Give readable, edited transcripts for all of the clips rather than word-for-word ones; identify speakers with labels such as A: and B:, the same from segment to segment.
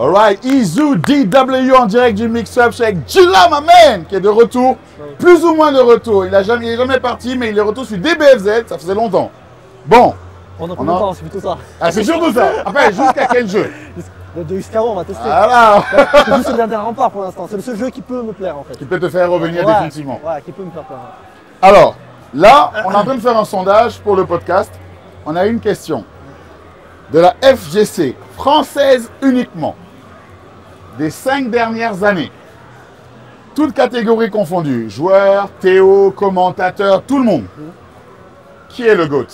A: Alright, Izu DW en direct du mix-up avec Jilla, ma man, qui est de retour, plus ou moins de retour. Il est jamais parti, mais il est retour sur DBFZ, ça faisait longtemps. Bon.
B: Pendant combien de temps, c'est plutôt ça.
A: Ah, c'est surtout ça. Après, jusqu'à quel jeu?
B: De Jusqu'à on va tester.
A: Voilà.
B: C'est juste le dernier rempart pour l'instant. C'est le seul jeu qui peut me plaire en fait.
A: Qui peut te faire revenir définitivement.
B: Ouais, qui peut me faire peur.
A: Alors, là, on est en train de faire un sondage pour le podcast. On a une question de la FGC, française uniquement, des 5 dernières années. Toutes catégories confondues, joueurs, Théo, commentateurs, tout le monde. Qui est le GOAT?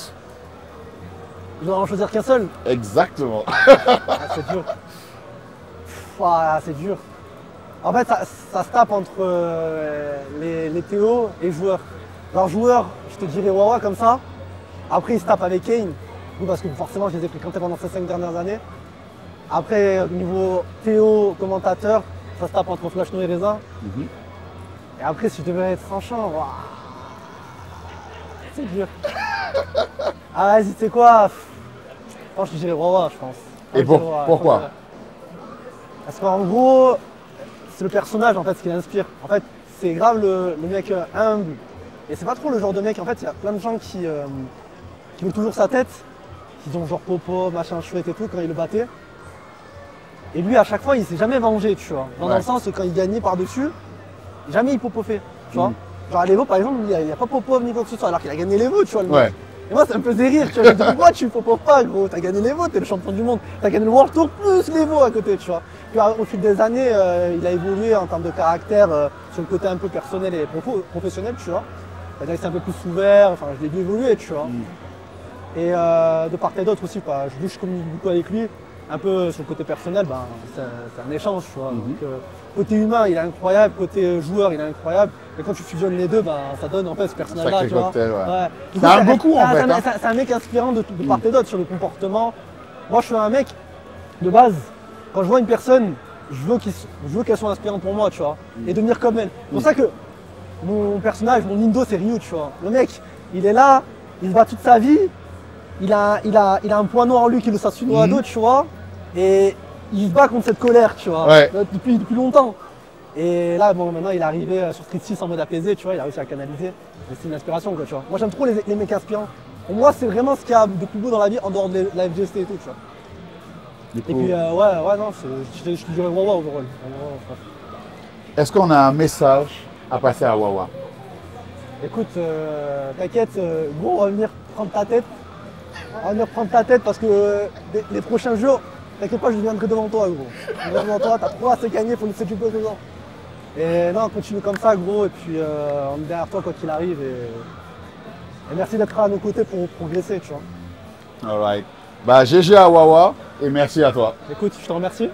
B: Je dois en choisir qu'un seul.
A: Exactement.
B: C'est dur. C'est dur. En fait, ça se tape entre les Théo et joueurs. Alors joueurs, je te dirais Wawa comme ça. Après, il se tape avec Kane. Parce que forcément, je les ai fréquentés pendant ces 5 dernières années. Après, au niveau Théo, commentateur, ça se tape entre Flashno et Reza. Et après, si je devais être tranchant, c'est dur. Ah vas-y, tu sais quoi? Je te dirais Wawa, je pense.
A: Et pourquoi?
B: Parce qu'en gros, c'est le personnage en fait, ce qui l'inspire. En fait, c'est grave le mec humble. Et c'est pas trop le genre de mec, en fait, il y a plein de gens qui veulent toujours sa tête. Ils ont genre Popo, machin chouette et tout, quand il le battait. Et lui, à chaque fois, il s'est jamais vengé, tu vois. Dans le sens que quand il gagnait par-dessus, jamais il popofait, tu vois. Genre à l'Evo, par exemple, il n'y a pas Popov ni quoi que ce soit, alors qu'il a gagné l'Evo, tu vois, le mec. Et moi, ça me faisait rire, tu vois. Je me dis, pourquoi tu popov pas, gros? T'as gagné l'Evo, t'es le champion du monde. T'as gagné le World Tour plus l'Evo à côté, tu vois. Puis au fil des années, il a évolué en termes de caractère, sur le côté un peu personnel et professionnel, tu vois. C'est-à-dire qu'il s'est un peu plus ouvert, enfin, je l'ai vu évoluer, tu vois. Et de part et d'autre aussi, quoi. Je communique beaucoup avec lui. Un peu sur le côté personnel, ben, c'est un échange, tu vois. Donc, côté humain, il est incroyable, côté joueur, il est incroyable. Et quand tu fusionnes les deux, ben, ça donne en fait ce personnage-là, tu vois.
A: Ça aime beaucoup en fait.
B: C'est un mec inspirant de part et d'autre sur le comportement. Moi, je suis un mec, de base, quand je vois une personne, je veux qu'elle soit inspirante pour moi, tu vois. Et devenir comme elle. C'est pour ça que mon personnage, mon Indo, c'est Ryu, tu vois. Le mec, il est là, il se bat toute sa vie. Il a un point noir en lui qui est le Sasuno Ado, tu vois, et il se bat contre cette colère, tu vois, depuis longtemps. Et là, bon, maintenant, il est arrivé sur Street 6 en mode apaisé, tu vois, il a réussi à canaliser. C'est une inspiration, quoi, tu vois. Moi, j'aime trop les mecs inspirants. Pour moi, c'est vraiment ce qu'il y a de plus beau dans la vie, en dehors de la FGC et tout, tu vois. Et puis, non, je dirais Wawa overall.
A: Est-ce qu'on a un message à passer à Wawa?
B: Écoute, t'inquiète, gros, on va venir prendre ta tête. On va venir prendre ta tête parce que les prochains jours, t'inquiète pas, je viendrai devant toi, gros. Je viendrai devant toi, t'as trop assez gagné, faut laisser du peu dedans. Et non, continue comme ça, gros, et puis on est derrière toi quoi qu'il arrive. Et merci d'être à nos côtés pour progresser, tu vois.
A: Alright. Bah, GG à Wawa et merci à toi.
B: Écoute, je te remercie.